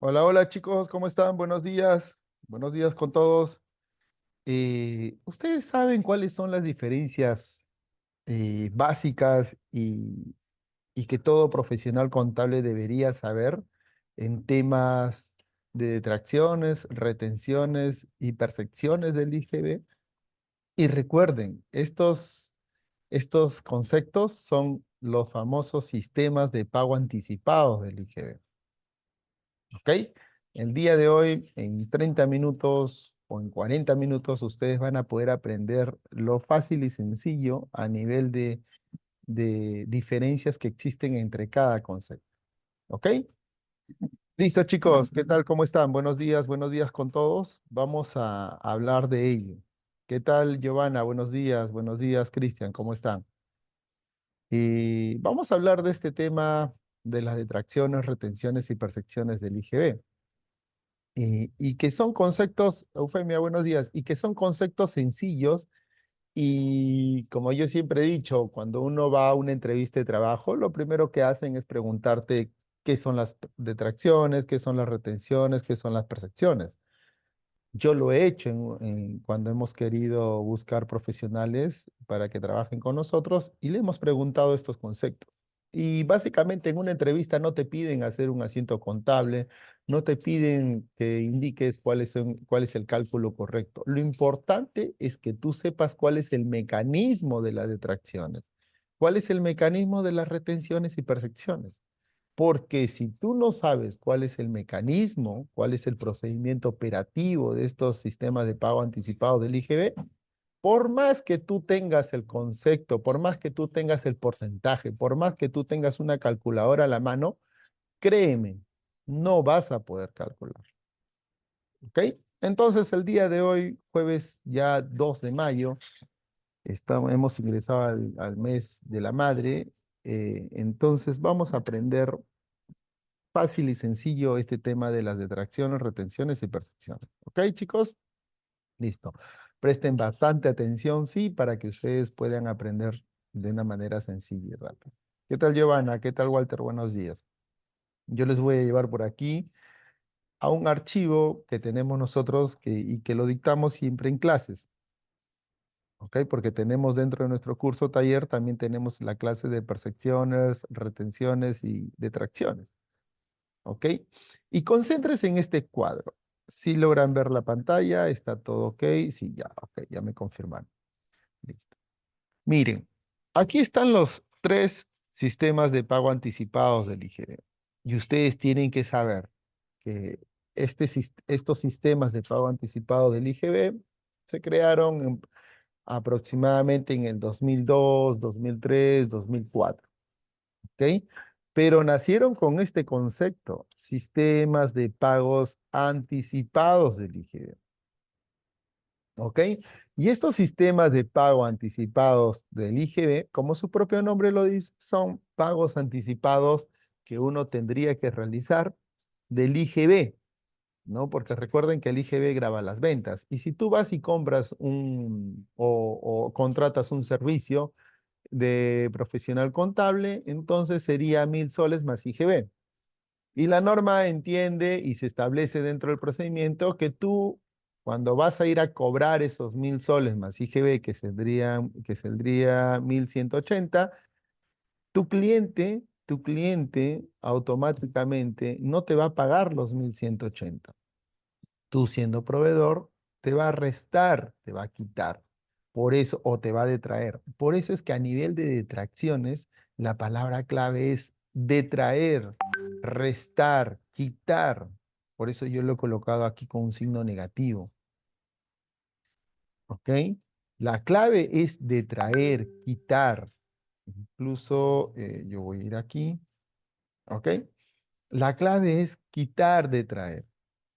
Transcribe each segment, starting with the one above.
Hola, hola chicos, ¿cómo están? Buenos días con todos. ¿Ustedes saben cuáles son las diferencias básicas y que todo profesional contable debería saber en temas de detracciones, retenciones y percepciones del IGB? Y recuerden, estos conceptos son los famosos sistemas de pago anticipados del IGB. ¿Ok? El día de hoy, en 30 minutos o en 40 minutos, ustedes van a poder aprender lo fácil y sencillo a nivel de diferencias que existen entre cada concepto. ¿Ok? Listo, chicos. ¿Qué tal? ¿Cómo están? Buenos días con todos. Vamos a hablar de ello. ¿Qué tal, Giovanna? Buenos días, Cristian. ¿Cómo están? Y vamos a hablar de este tema de las detracciones, retenciones y percepciones del IGB. Y que son conceptos, Eufemia, buenos días, y que son conceptos sencillos y como yo siempre he dicho, cuando uno va a una entrevista de trabajo, lo primero que hacen es preguntarte qué son las detracciones, qué son las retenciones, qué son las percepciones. Yo lo he hecho cuando hemos querido buscar profesionales para que trabajen con nosotros y le hemos preguntado estos conceptos. Y básicamente en una entrevista no te piden hacer un asiento contable, no te piden que indiques cuál es el cálculo correcto. Lo importante es que tú sepas cuál es el mecanismo de las detracciones, cuál es el mecanismo de las retenciones y percepciones. Porque si tú no sabes cuál es el mecanismo, cuál es el procedimiento operativo de estos sistemas de pago anticipado del IGB, por más que tú tengas el concepto, por más que tú tengas el porcentaje, por más que tú tengas una calculadora a la mano, créeme, no vas a poder calcular. ¿Ok? Entonces, el día de hoy, jueves ya 2 de mayo, hemos ingresado al mes de la madre. Entonces, vamos a aprender fácil y sencillo este tema de las detracciones, retenciones y percepciones. ¿Ok, chicos? Listo. Presten bastante atención, sí, para que ustedes puedan aprender de una manera sencilla y rápida. ¿Qué tal, Giovanna? ¿Qué tal, Walter? Buenos días. Yo les voy a llevar por aquí a un archivo que tenemos nosotros y que lo dictamos siempre en clases. ¿Ok? Porque tenemos dentro de nuestro curso taller, también tenemos la clase de percepciones, retenciones y detracciones. ¿Ok? Y concéntrese en este cuadro. Si logran ver la pantalla, está todo ok. Sí, ya, ok, ya me confirmaron. Listo. Miren, aquí están los tres sistemas de pago anticipados del IGB. Y ustedes tienen que saber que estos sistemas de pago anticipado del IGB se crearon aproximadamente en el 2002, 2003, 2004. ¿Ok? Pero nacieron con este concepto, sistemas de pagos anticipados del IGB. ¿Ok? Y estos sistemas de pago anticipados del IGB, como su propio nombre lo dice, son pagos anticipados que uno tendría que realizar del IGB, ¿no? Porque recuerden que el IGB graba las ventas. Y si tú vas y compras o contratas un servicio, de profesional contable, entonces sería 1.000 soles más IGB. Y la norma entiende y se establece dentro del procedimiento que tú, cuando vas a ir a cobrar esos 1.000 soles más IGB, que saldría 1.180, tu cliente automáticamente no te va a pagar los 1.180. Tú siendo proveedor, te va a restar, te va a quitar. Por eso, o te va a detraer. Por eso es que a nivel de detracciones, la palabra clave es detraer, restar, quitar. Por eso yo lo he colocado aquí con un signo negativo. ¿Ok? La clave es detraer, quitar. Incluso yo voy a ir aquí. ¿Ok? La clave es quitar, detraer,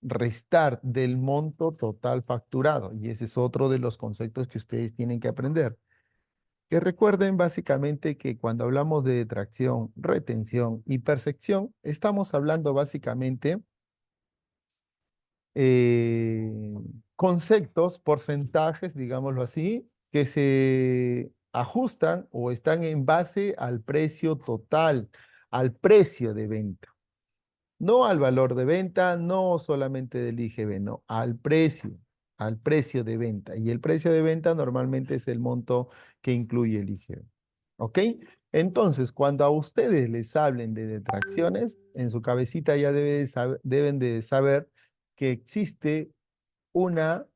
restar del monto total facturado. Y ese es otro de los conceptos que ustedes tienen que aprender. Que recuerden básicamente que cuando hablamos de detracción, retención y percepción, estamos hablando básicamente eh, conceptos, porcentajes, digámoslo así, que se ajustan o están en base al precio total, al precio de venta. No al valor de venta, no solamente del IGB, no, al precio de venta. Y el precio de venta normalmente es el monto que incluye el IGB. ¿Ok? Entonces, cuando a ustedes les hablen de detracciones, en su cabecita ya deben de saber que existe una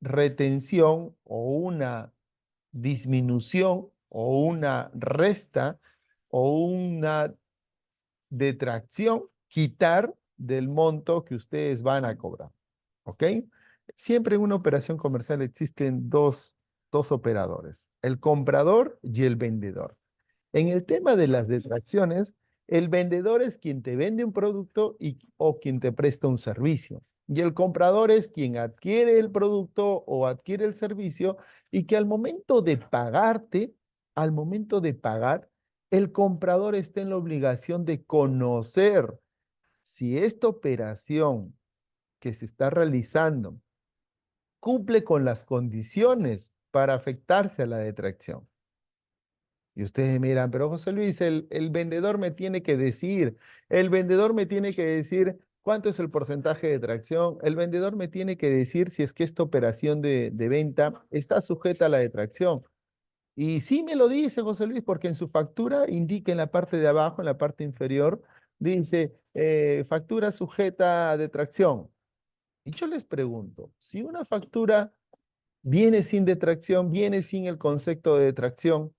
retención o una disminución o una resta o una detracción, quitar del monto que ustedes van a cobrar. ¿Ok? Siempre en una operación comercial existen dos operadores, el comprador y el vendedor. En el tema de las detracciones, el vendedor es quien te vende un producto o quien te presta un servicio. Y el comprador es quien adquiere el producto o adquiere el servicio y que al momento de pagar, el comprador está en la obligación de conocer si esta operación que se está realizando cumple con las condiciones para afectarse a la detracción. Y ustedes miran, pero José Luis, el vendedor me tiene que decir, el vendedor me tiene que decir cuánto es el porcentaje de tracción, el vendedor me tiene que decir si es que esta operación de venta está sujeta a la detracción. Y sí me lo dice José Luis, porque en su factura indica en la parte de abajo, en la parte inferior, dice factura sujeta a detracción. Y yo les pregunto, si una factura viene sin detracción, viene sin el concepto de detracción,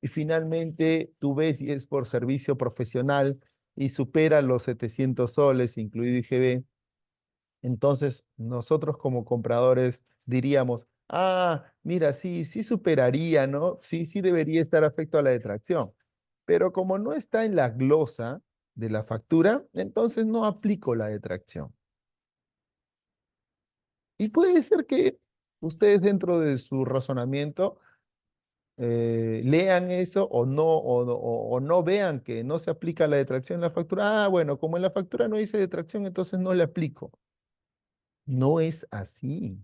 y finalmente tú ves y es por servicio profesional y supera los 700 soles, incluido IGB, entonces nosotros como compradores diríamos, ah, mira, sí, sí superaría, ¿no? Sí, sí debería estar afecto a la detracción. Pero como no está en la glosa de la factura, entonces no aplico la detracción. Y puede ser que ustedes dentro de su razonamiento lean eso o no vean que no se aplica la detracción en la factura. Ah, bueno, como en la factura no dice detracción, entonces no le aplico. No es así,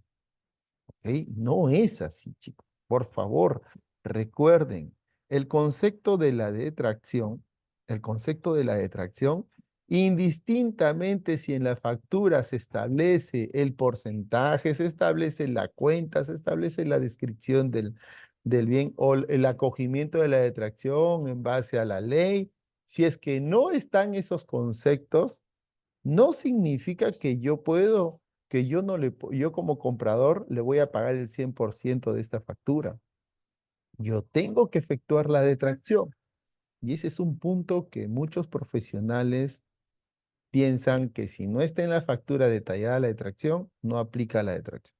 ¿ok? No es así, chicos. Por favor, recuerden, el concepto de la detracción, el concepto de la detracción, indistintamente si en la factura se establece el porcentaje, se establece la cuenta, se establece la descripción del bien o el acogimiento de la detracción en base a la ley, si es que no están esos conceptos, no significa que yo puedo, que yo no le, yo como comprador le voy a pagar el 100% de esta factura. Yo tengo que efectuar la detracción. Y ese es un punto que muchos profesionales piensan que si no está en la factura detallada la detracción, no aplica la detracción.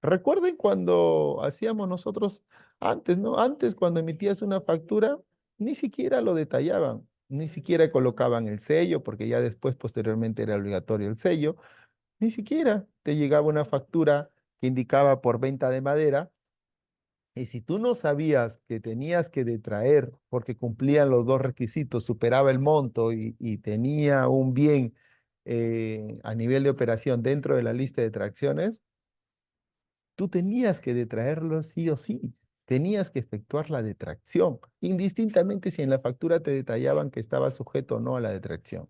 Recuerden cuando hacíamos nosotros antes, ¿no? Antes cuando emitías una factura, ni siquiera lo detallaban, ni siquiera colocaban el sello, porque ya después, posteriormente, era obligatorio el sello. Ni siquiera te llegaba una factura que indicaba por venta de madera. Y si tú no sabías que tenías que detraer porque cumplían los dos requisitos, superaba el monto y tenía un bien a nivel de operación dentro de la lista de tracciones, tú tenías que detraerlo sí o sí. Tenías que efectuar la detracción, indistintamente si en la factura te detallaban que estaba sujeto o no a la detracción.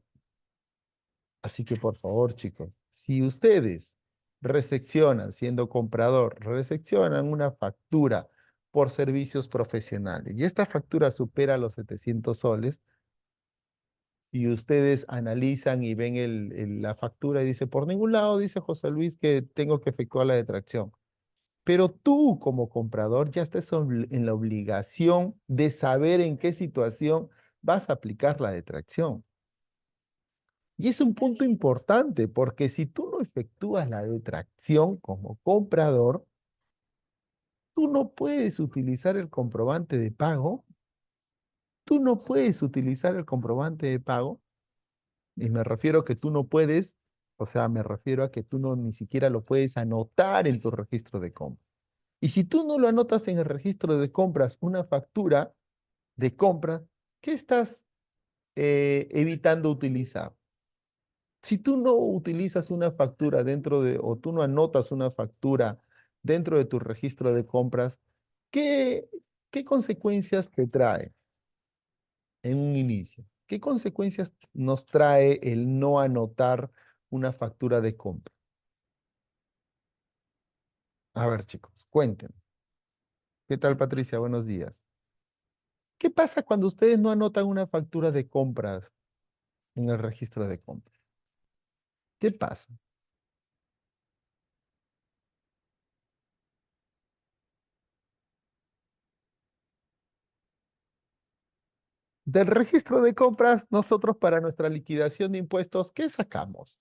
Así que por favor, chicos, si ustedes recepcionan, siendo comprador, recepcionan una factura por servicios profesionales y esta factura supera los 700 soles y ustedes analizan y ven la factura y dice, por ningún lado dice José Luis que tengo que efectuar la detracción. Pero tú como comprador ya estás en la obligación de saber en qué situación vas a aplicar la detracción. Y es un punto importante porque si tú no efectúas la detracción como comprador, tú no puedes utilizar el comprobante de pago, tú no puedes utilizar el comprobante de pago, y me refiero a que tú no puedes, o sea, me refiero a que tú no ni siquiera lo puedes anotar en tu registro de compra. Y si tú no lo anotas en el registro de compras, una factura de compra, ¿qué estás evitando utilizar? Si tú no utilizas una factura o tú no anotas una factura dentro de tu registro de compras, ¿qué, qué consecuencias te trae en un inicio? ¿Qué consecuencias nos trae el no anotar una factura de compra? A ver, chicos, cuéntenme. ¿Qué tal, Patricia? Buenos días. ¿Qué pasa cuando ustedes no anotan una factura de compras en el registro de compras? ¿Qué pasa? Del registro de compras, nosotros para nuestra liquidación de impuestos, ¿qué sacamos?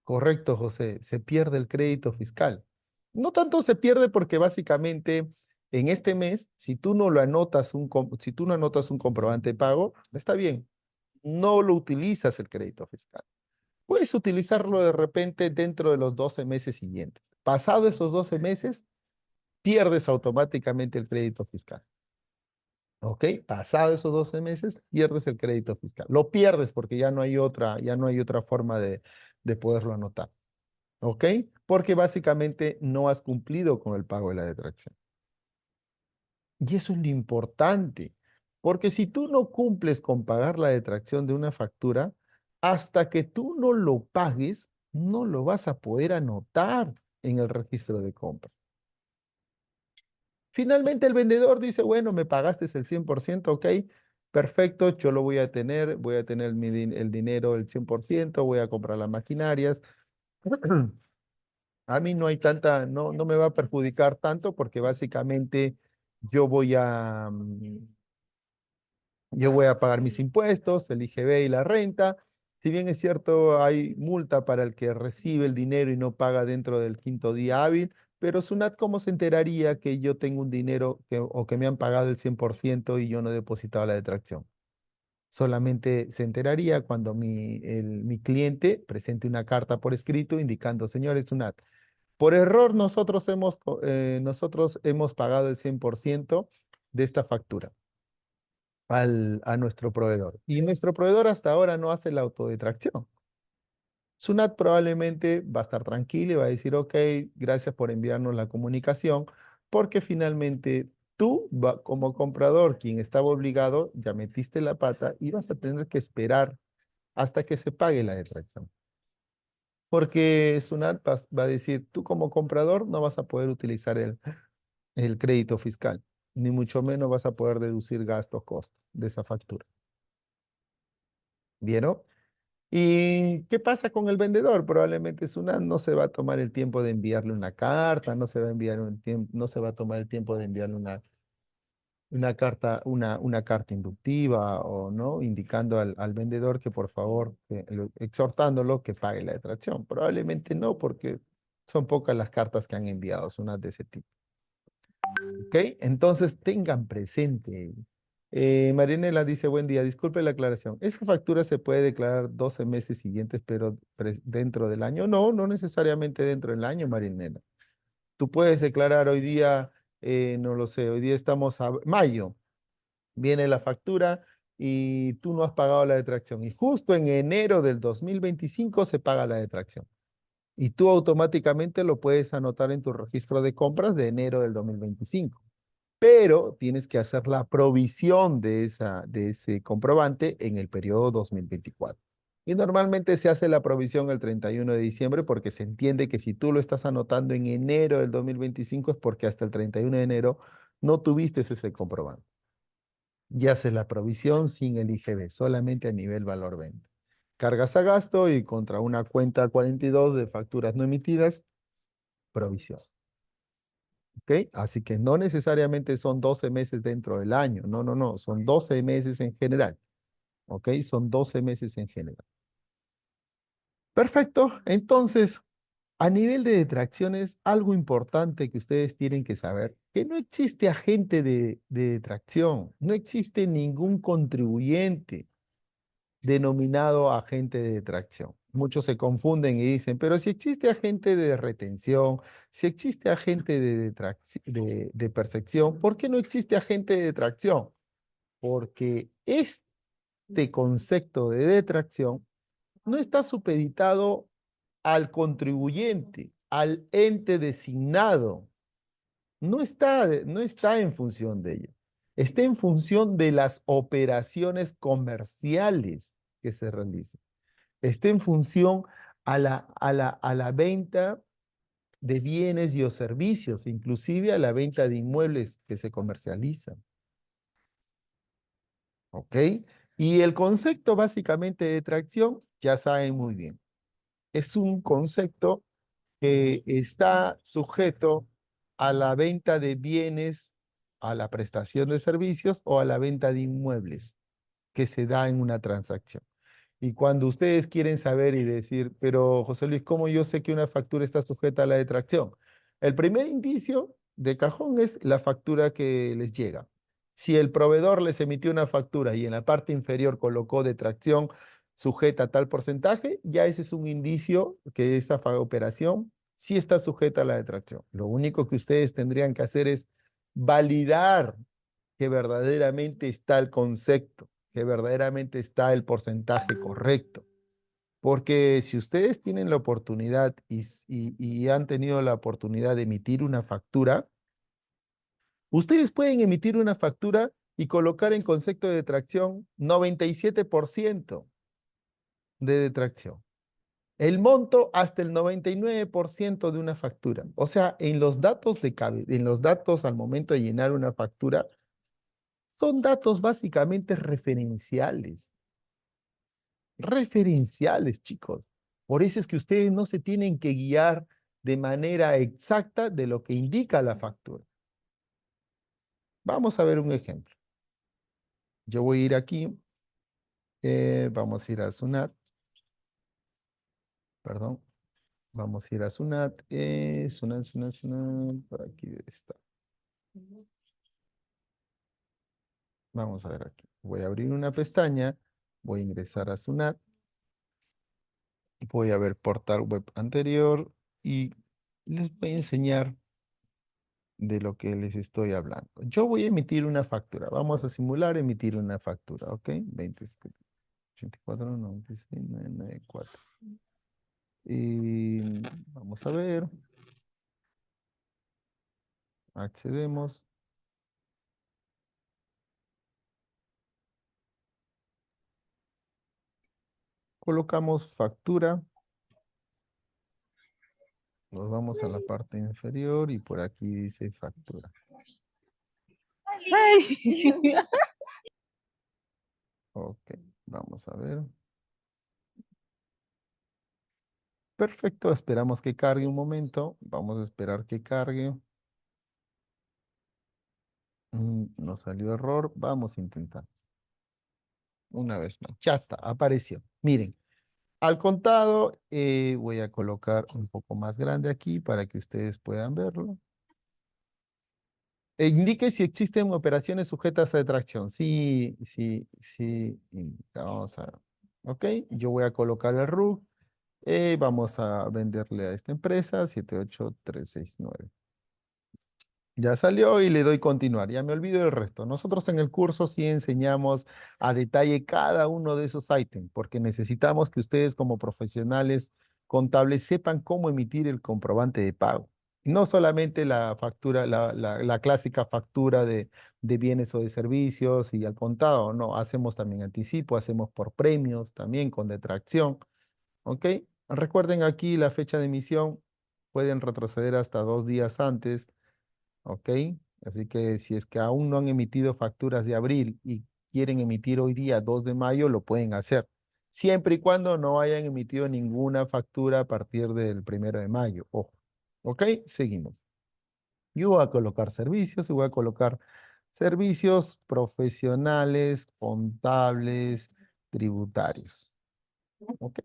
Correcto, José, se pierde el crédito fiscal. No tanto se pierde porque básicamente en este mes, si tú no lo anotas si tú no anotas un comprobante de pago, está bien, no lo utilizas el crédito fiscal. Puedes utilizarlo de repente dentro de los 12 meses siguientes. Pasado esos 12 meses, pierdes automáticamente el crédito fiscal. ¿Ok? Pasado esos 12 meses, pierdes el crédito fiscal. Lo pierdes porque ya no hay otra forma de poderlo anotar. ¿Ok? Porque básicamente no has cumplido con el pago de la detracción. Y eso es lo importante, porque si tú no cumples con pagar la detracción de una factura, hasta que tú no lo pagues, no lo vas a poder anotar en el registro de compra. Finalmente el vendedor dice, bueno, me pagaste el 100%, ok, perfecto, yo lo voy a tener el dinero el 100%, voy a comprar las maquinarias. A mí no hay tanta, no me va a perjudicar tanto porque básicamente yo voy a, yo voy a pagar mis impuestos, el IGB y la renta. Si bien es cierto, hay multa para el que recibe el dinero y no paga dentro del quinto día hábil, pero SUNAT, ¿cómo se enteraría que yo tengo un dinero o que me han pagado el 100% y yo no he depositado la detracción? Solamente se enteraría cuando mi cliente presente una carta por escrito indicando, señores SUNAT, por error nosotros hemos pagado el 100% de esta factura a nuestro proveedor. Y nuestro proveedor hasta ahora no hace la autodetracción. Sunat probablemente va a estar tranquilo y va a decir, ok, gracias por enviarnos la comunicación, porque finalmente tú, como comprador, quien estaba obligado, ya metiste la pata y vas a tener que esperar hasta que se pague la detracción. Porque Sunat va a decir, tú como comprador no vas a poder utilizar el crédito fiscal, ni mucho menos vas a poder deducir gastos, costos de esa factura. ¿Vieron? ¿Y qué pasa con el vendedor? Probablemente Sunat no se va a tomar el tiempo de enviarle una carta, no se va a enviar no se va a tomar el tiempo de enviarle una carta inductiva o no, indicando al vendedor que por favor, exhortándolo que pague la detracción. Probablemente no, porque son pocas las cartas que han enviado Sunat de ese tipo. ¿Ok? Entonces tengan presente. Marinela dice, buen día, disculpe la aclaración. ¿Esa factura se puede declarar 12 meses siguientes, pero dentro del año? No, no necesariamente dentro del año, Marinela. Tú puedes declarar hoy día, no lo sé, hoy día estamos a mayo, viene la factura y tú no has pagado la detracción. Y justo en enero del 2025 se paga la detracción. Y tú automáticamente lo puedes anotar en tu registro de compras de enero del 2025, pero tienes que hacer la provisión de ese comprobante en el periodo 2024. Y normalmente se hace la provisión el 31 de diciembre porque se entiende que si tú lo estás anotando en enero del 2025 es porque hasta el 31 de enero no tuviste ese comprobante. Y haces la provisión sin el IGB, solamente a nivel valor venta. Cargas a gasto y contra una cuenta 42 de facturas no emitidas, provisión. ¿Ok? Así que no necesariamente son 12 meses dentro del año, no, no, no, son 12 meses en general, ¿ok? Son 12 meses en general. Perfecto, entonces, a nivel de detracciones, algo importante que ustedes tienen que saber, que no existe agente de detracción, no existe ningún contribuyente denominado agente de detracción. Muchos se confunden y dicen, pero si existe agente de retención, si existe agente de percepción, ¿por qué no existe agente de detracción? Porque este concepto de detracción no está supeditado al contribuyente, al ente designado, no está en función de ello. está en función de las operaciones comerciales que se realicen. Está en función a la venta de bienes y o servicios, inclusive a la venta de inmuebles que se comercializan. ¿Ok? Y el concepto básicamente de tracción, ya saben muy bien, es un concepto que está sujeto a la venta de bienes, a la prestación de servicios o a la venta de inmuebles que se da en una transacción. Y cuando ustedes quieren saber y decir, pero José Luis, ¿cómo yo sé que una factura está sujeta a la detracción? El primer indicio de cajón es la factura que les llega. Si el proveedor les emitió una factura y en la parte inferior colocó detracción sujeta a tal porcentaje, ya ese es un indicio que esa operación sí está sujeta a la detracción. Lo único que ustedes tendrían que hacer es validar que verdaderamente está el concepto, que verdaderamente está el porcentaje correcto. Porque si ustedes tienen la oportunidad y han tenido la oportunidad de emitir una factura, ustedes pueden emitir una factura y colocar en concepto de detracción 97% de detracción. El monto hasta el 99% de una factura. O sea, en los datos en los datos al momento de llenar una factura, son datos básicamente referenciales. Referenciales, chicos. Por eso es que ustedes no se tienen que guiar de manera exacta de lo que indica la factura. Vamos a ver un ejemplo. Yo voy a ir aquí, vamos a ir a Sunat, perdón, vamos a ir a Sunat, Sunat, por aquí debe estar. Vamos a ver aquí. Voy a abrir una pestaña, voy a ingresar a Sunat, voy a ver portal web anterior y les voy a enseñar de lo que les estoy hablando. Yo voy a emitir una factura. Vamos a simular emitir una factura, ¿ok? 24, 96, 994. Y vamos a ver. Accedemos. Colocamos factura. Nos vamos a la parte inferior y por aquí dice factura. Ok, vamos a ver. Perfecto, esperamos que cargue un momento. Vamos a esperar que cargue. Nos salió error. Vamos a intentar. Una vez más. Ya está, apareció. Miren, al contado voy a colocar un poco más grande aquí para que ustedes puedan verlo. Indique si existen operaciones sujetas a detracción. Sí, sí, sí. Vamos a... Ok, yo voy a colocar el RUC. Vamos a venderle a esta empresa 78369. Ya salió y le doy continuar. Ya me olvido del resto. Nosotros en el curso sí enseñamos a detalle cada uno de esos ítems, porque necesitamos que ustedes como profesionales contables sepan cómo emitir el comprobante de pago. No solamente la factura, la clásica factura de bienes o de servicios y al contado, no, hacemos también anticipo, hacemos por premios, también con detracción, ¿ok? Recuerden aquí la fecha de emisión, pueden retroceder hasta 2 días antes. ¿Ok? Así que si es que aún no han emitido facturas de abril y quieren emitir hoy día, 2 de mayo, lo pueden hacer. Siempre y cuando no hayan emitido ninguna factura a partir del 1 de mayo. Ojo. ¿Ok? Seguimos. Yo voy a colocar servicios y voy a colocar servicios profesionales, contables, tributarios. ¿Ok?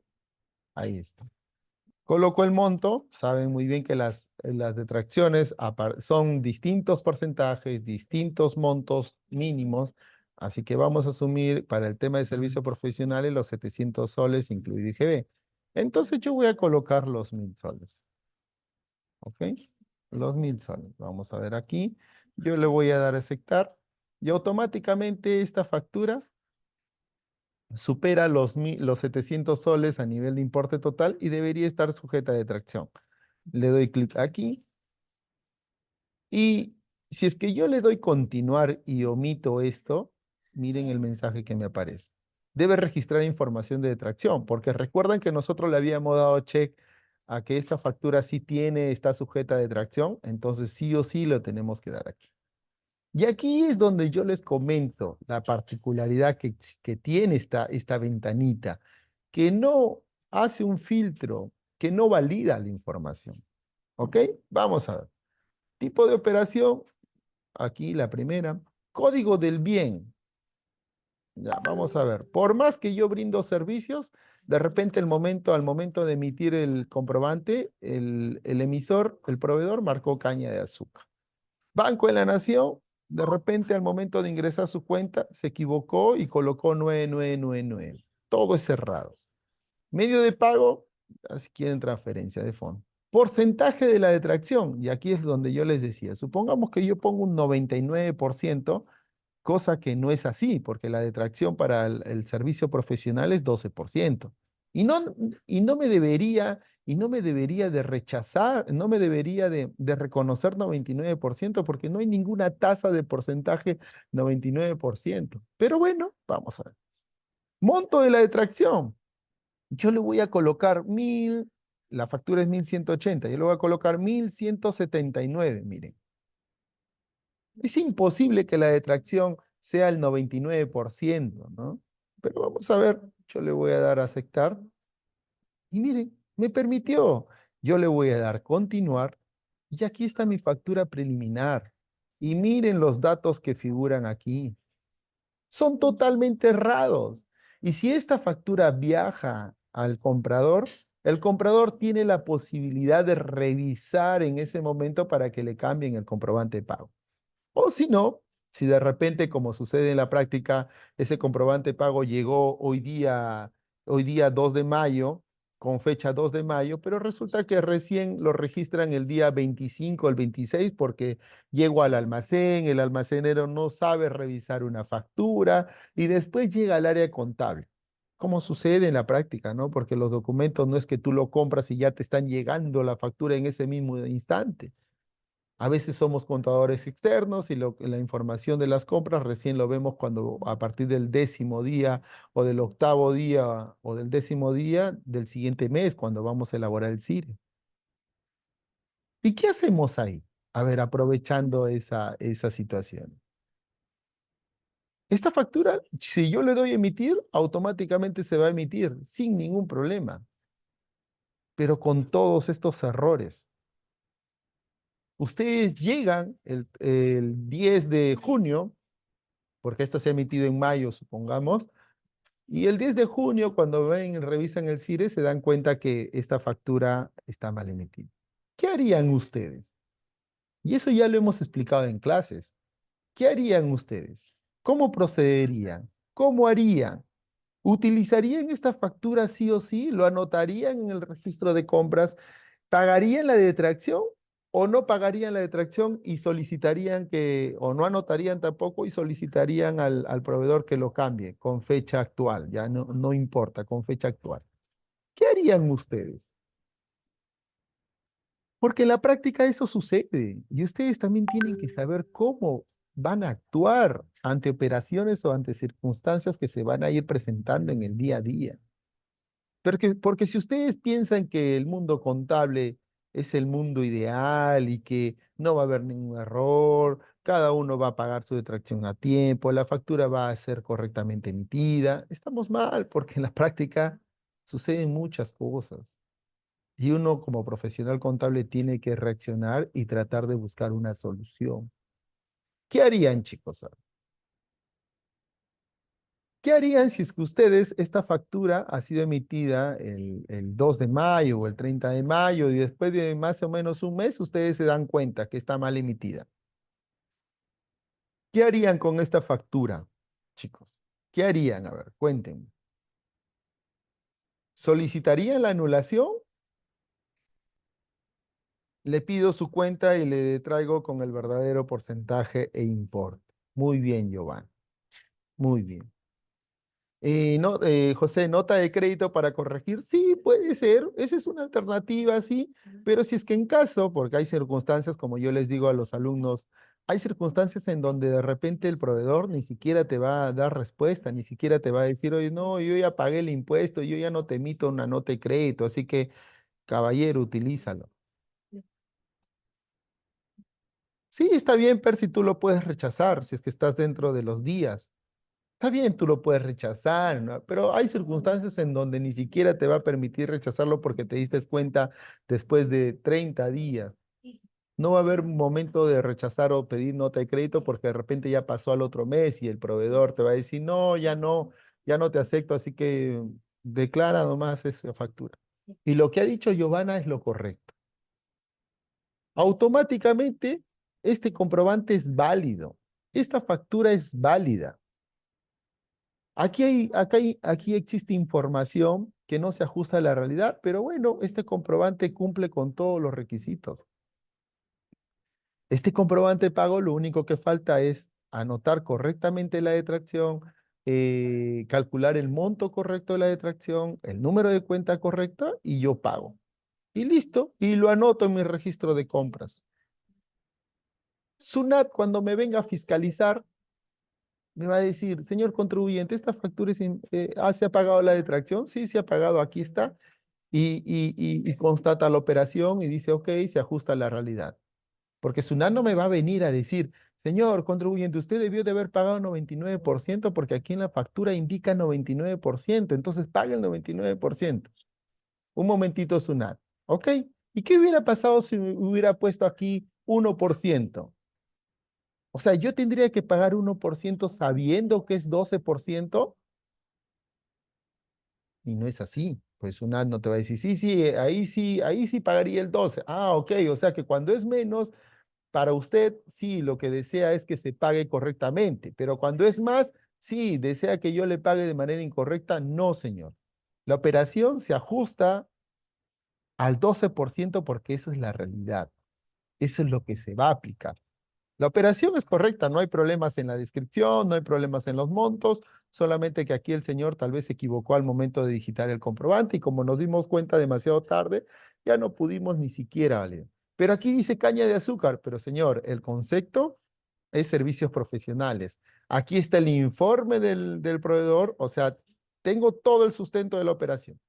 Ahí está. Coloco el monto, saben muy bien que las detracciones son distintos porcentajes, distintos montos mínimos, así que vamos a asumir para el tema de servicios profesionales los 700 soles incluido IGB. Entonces yo voy a colocar los 1000 soles, ¿ok? Los 1000 soles. Vamos a ver aquí. Yo le voy a dar a aceptar y automáticamente esta factura supera los 700 soles a nivel de importe total y debería estar sujeta a detracción. Le doy clic aquí y Si es que yo le doy continuar y omito esto, miren el mensaje que me aparece. Debe registrar información de detracción, porque recuerdan que nosotros le habíamos dado check a que esta factura sí tiene, está sujeta a detracción, entonces sí o sí lo tenemos que dar aquí. Y aquí es donde yo les comento la particularidad que tiene esta ventanita, que no hace un filtro, que no valida la información. ¿Ok? Vamos a ver. Tipo de operación, aquí la primera. Código del bien. Ya, vamos a ver. Por más que yo brindo servicios, de repente al momento de emitir el comprobante, el emisor, el proveedor marcó caña de azúcar. Banco de la Nación, de repente al momento de ingresar su cuenta, se equivocó y colocó 9999. Todo es cerrado. Medio de pago, si quieren transferencia de fondo. Porcentaje de la detracción, y aquí es donde yo les decía, supongamos que yo pongo un 99%, cosa que no es así, porque la detracción para el servicio profesional es 12%. Y no, y no me debería de rechazar, no me debería de reconocer 99%, porque no hay ninguna tasa de porcentaje 99%. Pero bueno, vamos a ver. Monto de la detracción. Yo le voy a colocar 1000, la factura es 1180, yo le voy a colocar 1179, miren. Es imposible que la detracción sea el 99%, ¿no? Pero vamos a ver, yo le voy a dar a aceptar y miren, me permitió. Yo le voy a dar continuar y aquí está mi factura preliminar. Y miren los datos que figuran aquí. Son totalmente errados. Y si esta factura viaja al comprador, el comprador tiene la posibilidad de revisar en ese momento para que le cambien el comprobante de pago. O si no, si de repente, como sucede en la práctica, ese comprobante de pago llegó hoy día 2 de mayo, con fecha 2 de mayo, pero resulta que recién lo registran el día 25 o el 26 porque llegó al almacén, el almacenero no sabe revisar una factura y después llega al área contable. Como sucede en la práctica, ¿no? Porque los documentos no es que tú lo compras y ya te están llegando la factura en ese mismo instante. A veces somos contadores externos y la información de las compras recién lo vemos cuando a partir del 10.º día o del 8.º día o del 10.º día del siguiente mes cuando vamos a elaborar el CIRE. ¿Y qué hacemos ahí? A ver, aprovechando esa situación. Esta factura, si yo le doy emitir, automáticamente se va a emitir sin ningún problema, pero con todos estos errores. Ustedes llegan el 10 de junio, porque esto se ha emitido en mayo, supongamos, y el 10 de junio, cuando ven, revisan el CIRE, se dan cuenta que esta factura está mal emitida. ¿Qué harían ustedes? Y eso ya lo hemos explicado en clases. ¿Qué harían ustedes? ¿Cómo procederían? ¿Cómo harían? ¿Utilizarían esta factura sí o sí? ¿Lo anotarían en el registro de compras? ¿Pagarían la detracción o no pagarían la detracción y solicitarían que, o no anotarían tampoco y solicitarían al proveedor que lo cambie con fecha actual? Ya no importa, con fecha actual. ¿Qué harían ustedes? Porque en la práctica eso sucede y ustedes también tienen que saber cómo van a actuar ante operaciones o ante circunstancias que se van a ir presentando en el día a día. Porque si ustedes piensan que el mundo contable es el mundo ideal y que no va a haber ningún error, cada uno va a pagar su detracción a tiempo, la factura va a ser correctamente emitida, estamos mal porque en la práctica suceden muchas cosas y uno como profesional contable tiene que reaccionar y tratar de buscar una solución. ¿Qué harían, chicos? ¿Qué harían si es que ustedes, esta factura ha sido emitida el 2 de mayo o el 30 de mayo y después de más o menos un mes ustedes se dan cuenta que está mal emitida? ¿Qué harían con esta factura, chicos? ¿Qué harían? A ver, cuéntenme. ¿Solicitarían la anulación? Le pido su cuenta y le traigo con el verdadero porcentaje e importe. Muy bien, Giovanni. Muy bien. No, José, nota de crédito para corregir. Sí, puede ser. Esa es una alternativa, sí. Pero si es que en caso, porque hay circunstancias, como yo les digo a los alumnos Hay circunstancias en donde de repente el proveedor ni siquiera te va a dar respuesta, ni siquiera te va a decir, oye, no, yo ya pagué el impuesto, yo ya no te emito una nota de crédito, así que, caballero, utilízalo. Sí, está bien, Percy, tú lo puedes rechazar si es que estás dentro de los días. Está bien, tú lo puedes rechazar, ¿no? Pero hay circunstancias en donde ni siquiera te va a permitir rechazarlo porque te diste cuenta después de 30 días. No va a haber un momento de rechazar o pedir nota de crédito porque de repente ya pasó al otro mes y el proveedor te va a decir, no, ya no te acepto, así que declara nomás esa factura. Y lo que ha dicho Giovanna es lo correcto. Automáticamente, este comprobante es válido. Esta factura es válida. Aquí existe información que no se ajusta a la realidad, pero bueno, este comprobante cumple con todos los requisitos. Este comprobante de pago, lo único que falta es anotar correctamente la detracción, calcular el monto correcto de la detracción, el número de cuenta correcta y yo pago. Y listo, y lo anoto en mi registro de compras. SUNAT, cuando me venga a fiscalizar, me va a decir, señor contribuyente, esta factura ¿se ha pagado la detracción? Sí, se ha pagado, aquí está. Y constata la operación y dice, ok, se ajusta a la realidad. Porque SUNAT no me va a venir a decir, señor contribuyente, usted debió de haber pagado 99% porque aquí en la factura indica 99%, entonces pague el 99%. Un momentito, SUNAT. ¿Ok? ¿Y qué hubiera pasado si hubiera puesto aquí 1%? O sea, yo tendría que pagar 1% sabiendo que es 12% y no es así. Pues SUNAT no te va a decir, sí, ahí sí pagaría el 12. Ah, ok, o sea que cuando es menos, para usted, sí, lo que desea es que se pague correctamente, pero cuando es más, sí, desea que yo le pague de manera incorrecta, no, señor. La operación se ajusta al 12% porque esa es la realidad. Eso es lo que se va a aplicar. La operación es correcta, no hay problemas en la descripción, no hay problemas en los montos, solamente que aquí el señor tal vez se equivocó al momento de digitar el comprobante y como nos dimos cuenta demasiado tarde, ya no pudimos ni siquiera valer. Pero aquí dice caña de azúcar, pero señor, el concepto es servicios profesionales. Aquí está el informe del proveedor, o sea, tengo todo el sustento de la operación.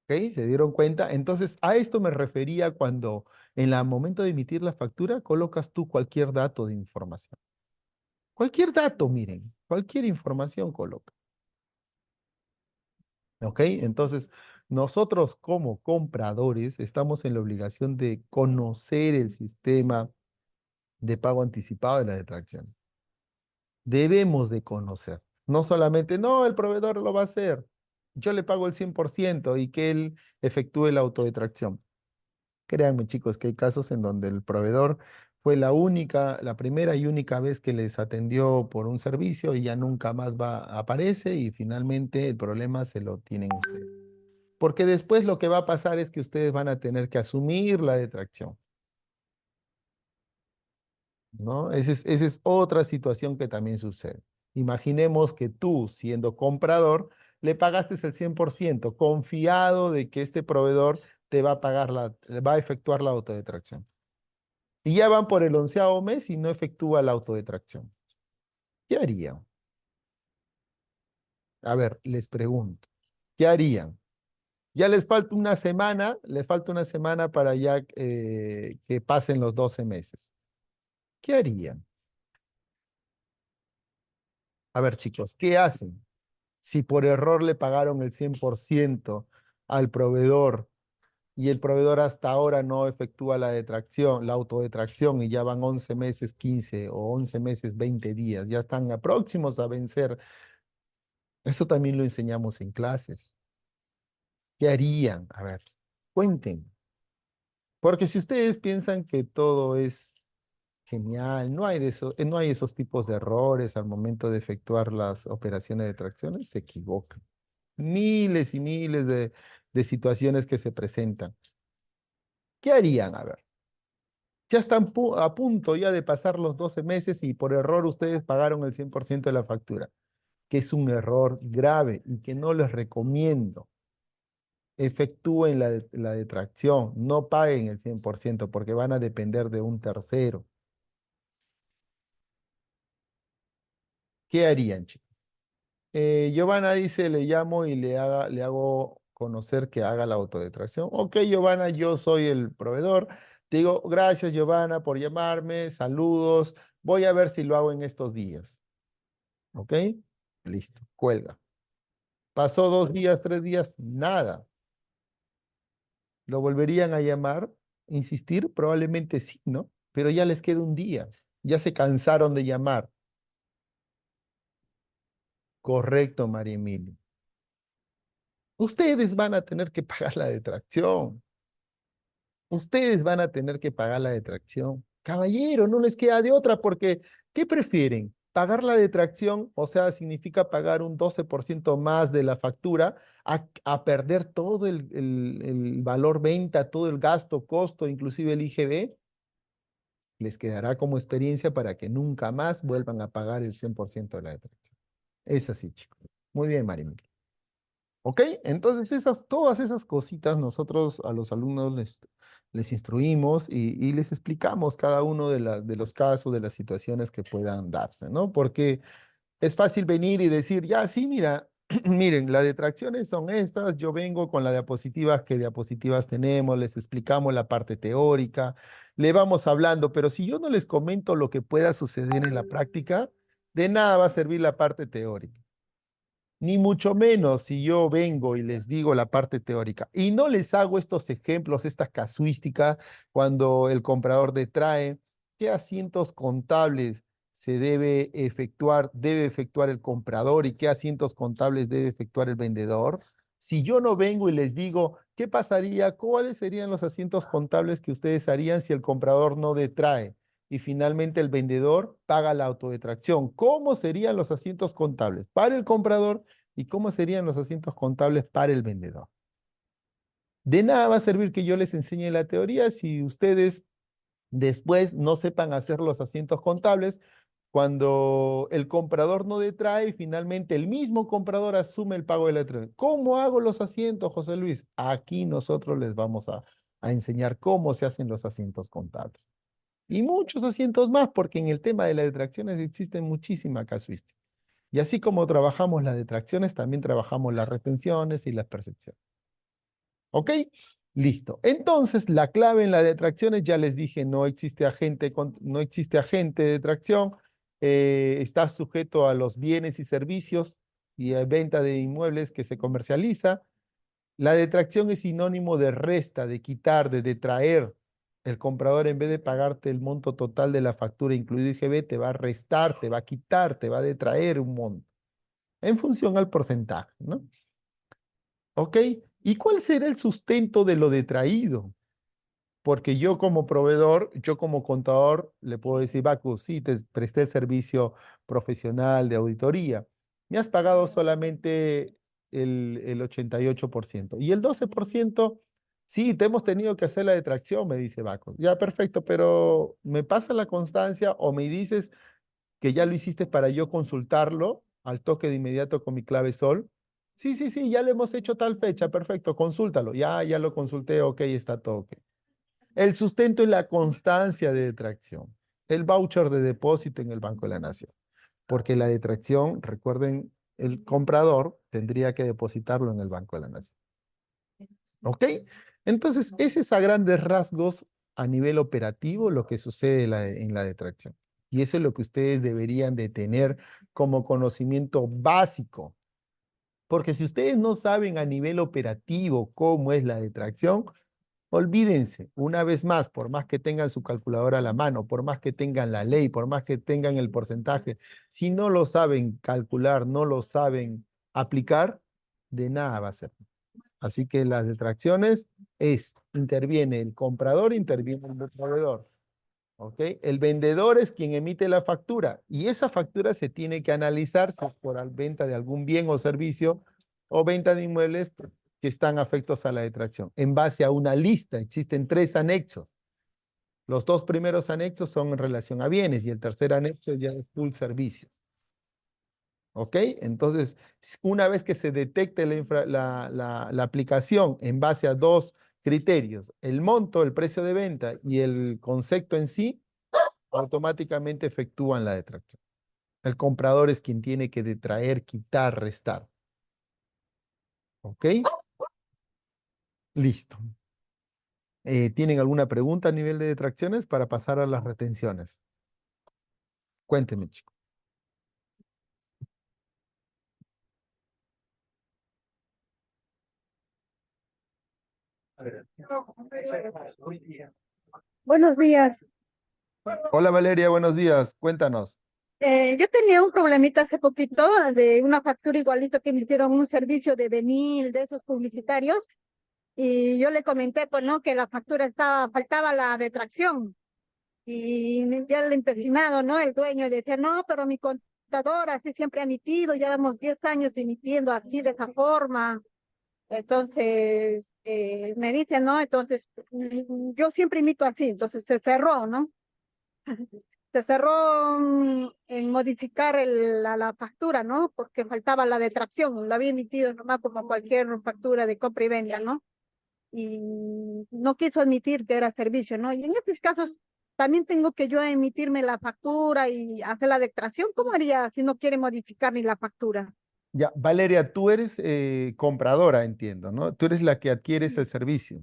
¿Ok? ¿Se dieron cuenta? Entonces, a esto me refería cuando en el momento de emitir la factura colocas tú cualquier dato de información. Cualquier dato, miren, cualquier información coloca. ¿Ok? Entonces, nosotros como compradores estamos en la obligación de conocer el sistema de pago anticipado de la detracción. Debemos de conocer. No solamente, no, el proveedor lo va a hacer. Yo le pago el 100% y que él efectúe la autodetracción. Créanme, chicos, que hay casos en donde el proveedor fue la primera y única vez que les atendió por un servicio y ya nunca más aparece y finalmente el problema se lo tienen ustedes. Porque después lo que va a pasar es que ustedes van a tener que asumir la detracción, ¿no? Esa es otra situación que también sucede. Imaginemos que tú, siendo comprador, le pagaste el 100% confiado de que este proveedor te va a pagar va a efectuar la autodetracción. Y ya van por el 11º mes y no efectúa la autodetracción. ¿Qué harían? A ver, les pregunto, ¿qué harían? Ya les falta una semana para ya que pasen los 12 meses. ¿Qué harían? A ver, chicos, ¿qué hacen? Si por error le pagaron el 100% al proveedor y el proveedor hasta ahora no efectúa la detracción, la autodetracción y ya van 11 meses, 15 o 11 meses, 20 días, ya están próximos a vencer. Eso también lo enseñamos en clases. ¿Qué harían? A ver, cuenten. Porque si ustedes piensan que todo es genial, no hay esos tipos de errores al momento de efectuar las operaciones de tracciones, se equivocan. Miles y miles de situaciones que se presentan. ¿Qué harían? A ver, ya están a punto ya de pasar los 12 meses y por error ustedes pagaron el 100% de la factura, que es un error grave y que no les recomiendo. efectúen la detracción, no paguen el 100% porque van a depender de un tercero. ¿Qué harían, chicos? Giovanna dice, le llamo y le hago conocer que haga la autodetracción. Ok, Giovanna, yo soy el proveedor. Te digo, gracias, Giovanna, por llamarme. Saludos. Voy a ver si lo hago en estos días. ¿Ok? Listo, cuelga. Pasó 2 días, 3 días, nada. ¿Lo volverían a llamar? ¿Insistir? Probablemente sí, ¿no? Pero ya les queda un día. Ya se cansaron de llamar. Correcto, María Emilia. Ustedes van a tener que pagar la detracción. Ustedes van a tener que pagar la detracción. Caballero, no les queda de otra porque, ¿qué prefieren? Pagar la detracción, o sea, significa pagar un 12% más de la factura a perder todo el valor venta, todo el gasto, costo, inclusive el IGB. Les quedará como experiencia para que nunca más vuelvan a pagar el 100% de la detracción. Es así, chicos. Muy bien, Marimel. ¿Ok? Entonces, todas esas cositas nosotros a los alumnos les instruimos y les explicamos cada uno de los casos, de las situaciones que puedan darse, ¿no? Porque es fácil venir y decir, ya, sí, mira, miren, las detracciones son estas, yo vengo con las diapositivas, qué diapositivas tenemos, les explicamos la parte teórica, le vamos hablando, pero si yo no les comento lo que pueda suceder en la práctica, de nada va a servir la parte teórica. Ni mucho menos si yo vengo y les digo la parte teórica y no les hago estos ejemplos, esta casuística, cuando el comprador detrae, qué asientos contables debe efectuar el comprador y qué asientos contables debe efectuar el vendedor. Si yo no vengo y les digo, ¿qué pasaría? ¿Cuáles serían los asientos contables que ustedes harían si el comprador no detrae? Y finalmente el vendedor paga la autodetracción. ¿Cómo serían los asientos contables para el comprador y cómo serían los asientos contables para el vendedor? De nada va a servir que yo les enseñe la teoría si ustedes después no sepan hacer los asientos contables cuando el comprador no detrae y finalmente el mismo comprador asume el pago de la detracción. ¿Cómo hago los asientos, José Luis? Aquí nosotros les vamos a enseñar cómo se hacen los asientos contables. Y muchos asientos más, porque en el tema de las detracciones existen muchísima casuística. Y así como trabajamos las detracciones, también trabajamos las retenciones y las percepciones. ¿Ok? Listo. Entonces, la clave en las detracciones, ya les dije, no existe agente de detracción, está sujeto a los bienes y servicios y a venta de inmuebles que se comercializa. La detracción es sinónimo de resta, de quitar, de detraer. El comprador, en vez de pagarte el monto total de la factura, incluido IGB, te va a restar, te va a quitar, te va a detraer un monto en función al porcentaje, ¿no? ¿Ok? ¿Y cuál será el sustento de lo detraído? Porque yo como proveedor, yo como contador, le puedo decir, Bacu, sí, te presté el servicio profesional de auditoría. Me has pagado solamente el 88%. Y el 12%, sí, te hemos tenido que hacer la detracción, me dice Bacu. Ya, perfecto, pero ¿me pasa la constancia o me dices que ya lo hiciste para yo consultarlo al toque de inmediato con mi clave Sol? Sí, sí, sí, ya lo hemos hecho tal fecha, perfecto, consúltalo. Ya lo consulté, ok, está todo ok. El sustento y la constancia de detracción. El voucher de depósito en el Banco de la Nación. Porque la detracción, recuerden, el comprador tendría que depositarlo en el Banco de la Nación. ¿Ok? Entonces, ese es a grandes rasgos a nivel operativo lo que sucede en la detracción. Y eso es lo que ustedes deberían de tener como conocimiento básico. Porque si ustedes no saben a nivel operativo cómo es la detracción, olvídense, una vez más, por más que tengan su calculadora a la mano, por más que tengan la ley, por más que tengan el porcentaje, si no lo saben calcular, no lo saben aplicar, de nada va a ser. Así que las detracciones interviene el comprador, interviene el proveedor. ¿Ok? El vendedor es quien emite la factura y esa factura se tiene que analizar si es por venta de algún bien o servicio o venta de inmuebles que están afectos a la detracción. En base a una lista, existen 3 anexos. Los 2 primeros anexos son en relación a bienes y el tercer anexo ya es full servicio. ¿Ok? Entonces, una vez que se detecte la aplicación en base a dos criterios, el monto, el precio de venta y el concepto en sí, automáticamente efectúan la detracción. El comprador es quien tiene que detraer, quitar, restar. ¿Ok? Listo. ¿Tienen alguna pregunta a nivel de detracciones para pasar a las retenciones? Cuénteme, chico. Buenos días. Hola Valeria, buenos días. Cuéntanos. Yo tenía un problemita hace poquito de una factura igualito que me hicieron un servicio de Benil, de esos publicitarios, y yo le comenté, pues, ¿no? Que la factura estaba, faltaba la detracción, y ya el empecinado, ¿no? El dueño decía, no, pero mi contador así siempre ha emitido, ya vamos 10 años emitiendo así, de esa forma. Entonces, me dice, ¿no? Entonces, yo siempre imito así, entonces se cerró, ¿no? Se cerró en modificar la factura, ¿no? Porque faltaba la detracción, la había emitido nomás como cualquier factura de compra y venta, ¿no? Y no quiso admitir que era servicio, ¿no? Y en esos casos también tengo que yo emitirme la factura y hacer la detracción. ¿Cómo haría si no quiere modificar ni la factura? Ya, Valeria, tú eres compradora, entiendo, ¿no? Tú eres la que adquieres el servicio.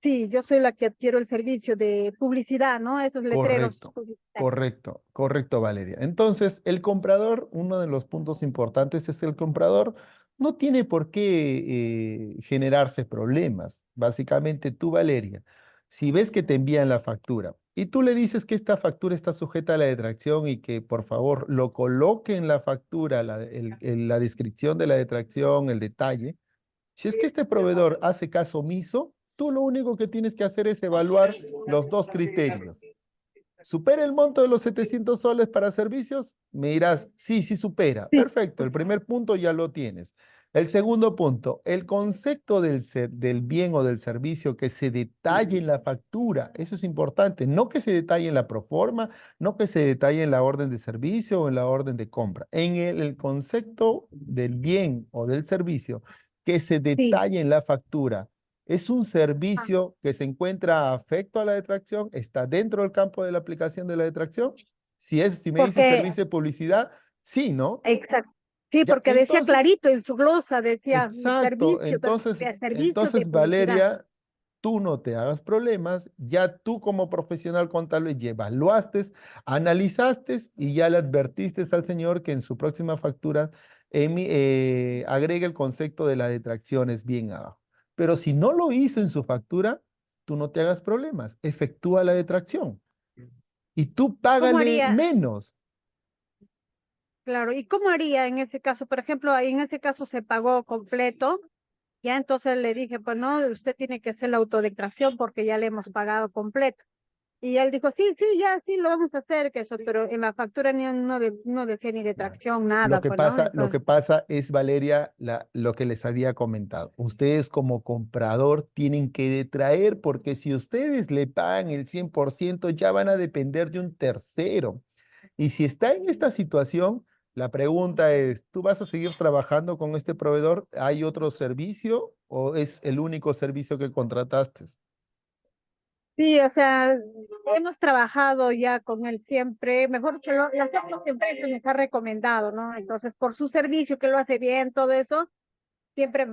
Sí, yo soy la que adquiero el servicio de publicidad, ¿no? Esos letreros Correcto, publicitarios. correcto, correcto, Valeria. Entonces, el comprador, uno de los puntos importantes es el comprador no tiene por qué generarse problemas. Básicamente, tú, valeria, si ves que te envían la factura y tú le dices que esta factura está sujeta a la detracción y que por favor lo coloque en la factura, la descripción de la detracción, el detalle, si es que este proveedor hace caso omiso, tú lo único que tienes que hacer es evaluar los dos criterios. ¿Supera el monto de los 700 soles para servicios? Me dirás, sí, sí supera. Sí, Perfecto, el primer punto ya lo tienes. El segundo punto, el concepto del bien o del servicio que se detalle en la factura, eso es importante, no que se detalle en la proforma, no que se detalle en la orden de servicio o en la orden de compra. En el concepto del bien o del servicio que se sí. detalle en la factura. Es un Ah, servicio que se encuentra afecto a la detracción, está dentro del campo de la aplicación de la detracción. Si me dice porque servicio de publicidad, sí, ¿no? exacto. Sí, Ya, porque decía entonces, clarito en su glosa, decía exacto. servicio, Entonces, de servicio de entonces, publicidad. Valeria, tú no te hagas problemas, ya tú como profesional contable ya evaluaste, analizaste y ya le advertiste al señor que en su próxima factura agregue el concepto de la detracción es bien abajo. Pero si no lo hizo en su factura, tú no te hagas problemas, efectúa la detracción y tú ¿Cómo págale haría? menos. Claro, ¿y cómo haría en ese caso? Por ejemplo, ahí en ese caso se pagó completo, ya entonces le dije, pues no, usted tiene que hacer la autodeclaración porque ya le hemos pagado completo. Y él dijo, sí, sí, ya, sí, lo vamos a hacer, que eso, pero en la factura ni, no decía ni Claro. detracción, nada, pues, ¿no? Lo que Entonces, pasa es, Valeria, lo que les había comentado. Ustedes como comprador tienen que detraer porque si ustedes le pagan el 100% ya van a depender de un tercero. Y si está en esta situación, la pregunta es, ¿tú vas a seguir trabajando con este proveedor? ¿Hay otro servicio o es el único servicio que contrataste? sí, o sea, hemos trabajado ya con él siempre, mejor dicho, las otras empresas nos ha recomendado, ¿no? Entonces, por su servicio, que lo hace bien, todo eso, siempre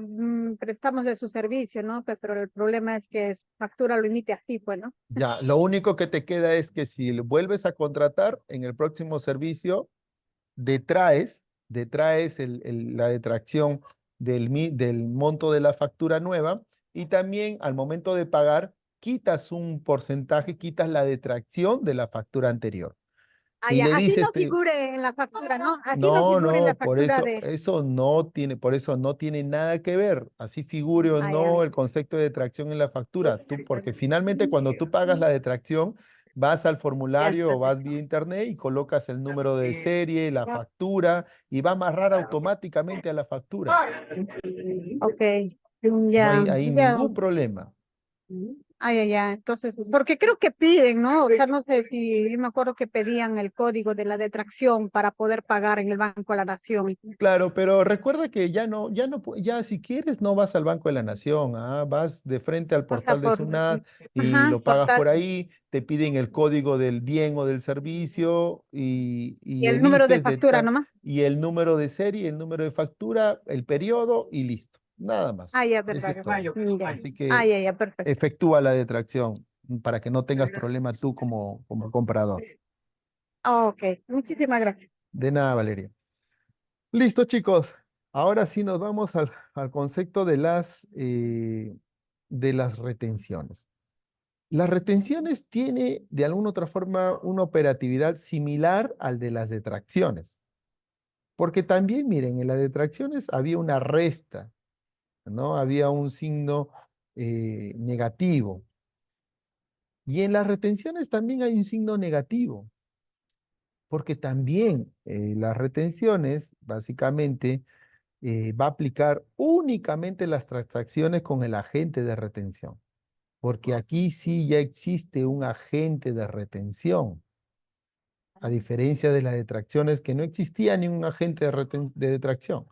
prestamos de su servicio, ¿no? Pues, pero el problema es que su factura lo emite así, pues, ¿no? Ya, lo único que te queda es que si le vuelves a contratar en el próximo servicio, detraes la detracción del monto de la factura nueva y también al momento de pagar quitas un porcentaje, quitas la detracción de la factura anterior. Ah, Y ya, le así dices, no figure en la factura, ¿no? Así no no, figure en la no, factura de... por eso no tiene nada que ver, así figure o Ah, ya. no el concepto de detracción en la factura, tú, porque finalmente cuando tú pagas la detracción, vas al Ya. formulario o vas vía internet y colocas el número de serie, la factura y va a amarrar automáticamente a la factura. Ok, No ya, hay ahí ya. ningún problema. Ay, ay, ay. Entonces, porque creo que piden, ¿no? O sea, no sé si, yo me acuerdo que pedían el código de la detracción para poder pagar en el Banco de la Nación. Claro, pero recuerda que ya si quieres no vas al Banco de la Nación, vas de frente al O sea, portal de por, SUNAT y ajá, lo pagas por portal. ahí, te piden el código del bien o del servicio Y y el número de eliges de factura tal, nomás. y el número de serie, el número de factura, el periodo y listo, nada más. Ah, ya, Eso verdad. es todo. Ya. Así Ah, que ya, ya, perfecto. efectúa la detracción para que no tengas problema tú como comprador. Ok, muchísimas gracias. De nada, Valeria. Listo, chicos. Ahora sí nos vamos al concepto de las retenciones. Las retenciones tiene de alguna otra forma una operatividad similar al de las detracciones, porque también, miren, en las detracciones había una resta, ¿no? Había un signo negativo. Y en las retenciones también hay un signo negativo, porque también las retenciones, básicamente, va a aplicar únicamente las transacciones con el agente de retención, porque aquí sí ya existe un agente de retención, a diferencia de las detracciones que no existía ni un agente de detracción.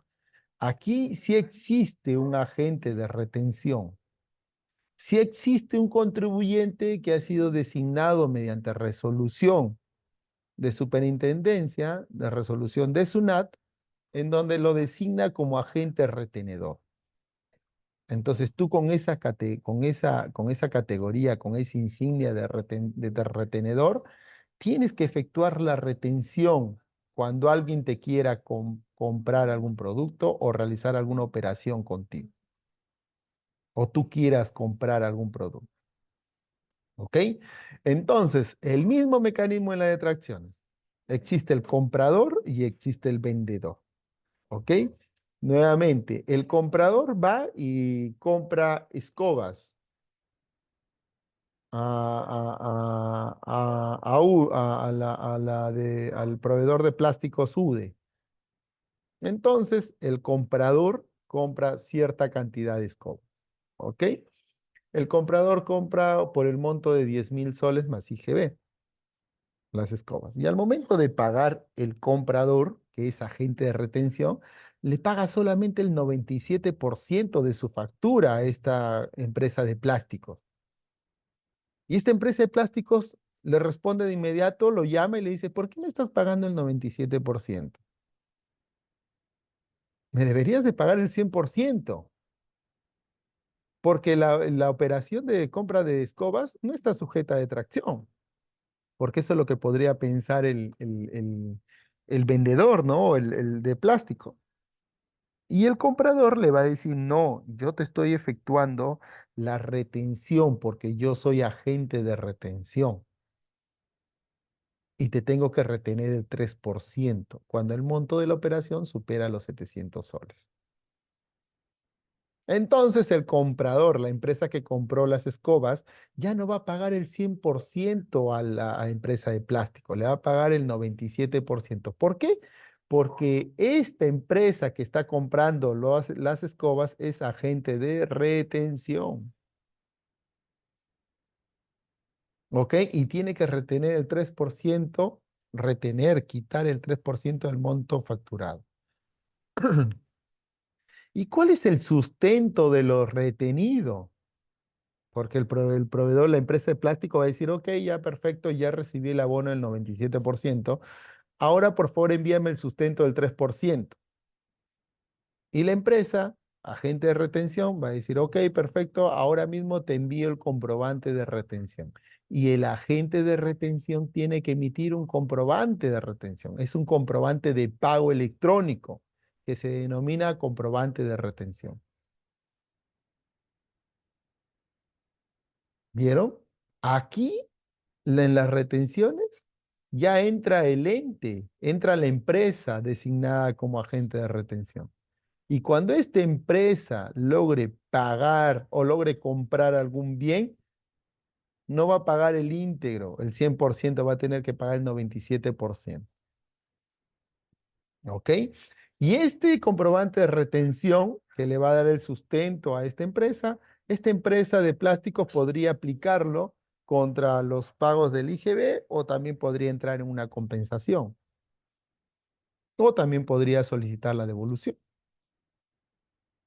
Aquí sí existe un agente de retención. Sí existe un contribuyente que ha sido designado mediante resolución de superintendencia, de resolución de SUNAT, en donde lo designa como agente retenedor. Entonces tú con esa categoría, con esa insignia de retenedor, tienes que efectuar la retención cuando alguien te quiera comprar algún producto o realizar alguna operación contigo, o tú quieras comprar algún producto. ¿Ok? Entonces, el mismo mecanismo en la detracción. Existe el comprador y existe el vendedor. ¿Ok? Nuevamente, el comprador va y compra escobas al proveedor de plásticos UDE. Entonces, el comprador compra cierta cantidad de escobas. ¿Ok? El comprador compra por el monto de 10.000 soles más IGB las escobas. Y al momento de pagar el comprador, que es agente de retención, le paga solamente el 97% de su factura a esta empresa de plásticos. Y esta empresa de plásticos le responde de inmediato, lo llama y le dice, ¿por qué me estás pagando el 97%? Me deberías de pagar el 100%, porque la operación de compra de escobas no está sujeta a detracción, porque eso es lo que podría pensar el vendedor, ¿no? El de plástico. Y el comprador le va a decir, no, yo te estoy efectuando la retención porque yo soy agente de retención y te tengo que retener el 3% cuando el monto de la operación supera los 700 soles. Entonces el comprador, la empresa que compró las escobas, ya no va a pagar el 100% a la empresa de plástico, le va a pagar el 97%. ¿Por qué? Porque esta empresa que está comprando las escobas es agente de retención, ¿ok? Y tiene que retener el 3%, quitar el 3% del monto facturado. ¿Y cuál es el sustento de lo retenido? Porque el proveedor, la empresa de plástico va a decir, ok, ya perfecto, ya recibí el abono del 97%. Ahora por favor envíame el sustento del 3%. Y la empresa, agente de retención, va a decir, ok, perfecto, ahora mismo te envío el comprobante de retención. Y el agente de retención tiene que emitir un comprobante de retención. Es un comprobante de pago electrónico que se denomina comprobante de retención. ¿Vieron? Aquí en las retenciones ya entra el ente, entra la empresa designada como agente de retención. Y cuando esta empresa logre pagar o logre comprar algún bien, no va a pagar el íntegro, el 100%, va a tener que pagar el 97%. ¿Ok? Y este comprobante de retención que le va a dar el sustento a esta empresa esta empresa de plásticos podría aplicarlo contra los pagos del IGB o también podría entrar en una compensación o también podría solicitar la devolución.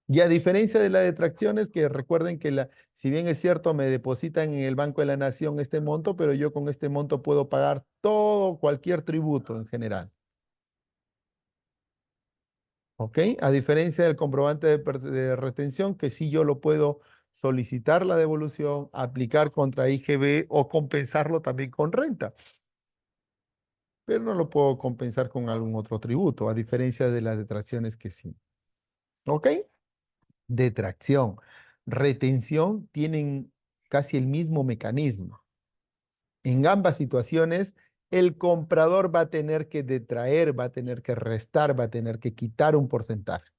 Y a diferencia de las detracciones, que recuerden que si bien es cierto, me depositan en el Banco de la Nación este monto, pero yo con este monto puedo pagar todo, cualquier tributo en general. ¿Ok? A diferencia del comprobante de retención, que sí yo lo puedo solicitar la devolución, aplicar contra IGB o compensarlo también con renta, pero no lo puedo compensar con algún otro tributo, a diferencia de las detracciones que sí. ¿Ok? Detracción, retención tienen casi el mismo mecanismo. En ambas situaciones, el comprador va a tener que detraer, va a tener que restar, va a tener que quitar un porcentaje.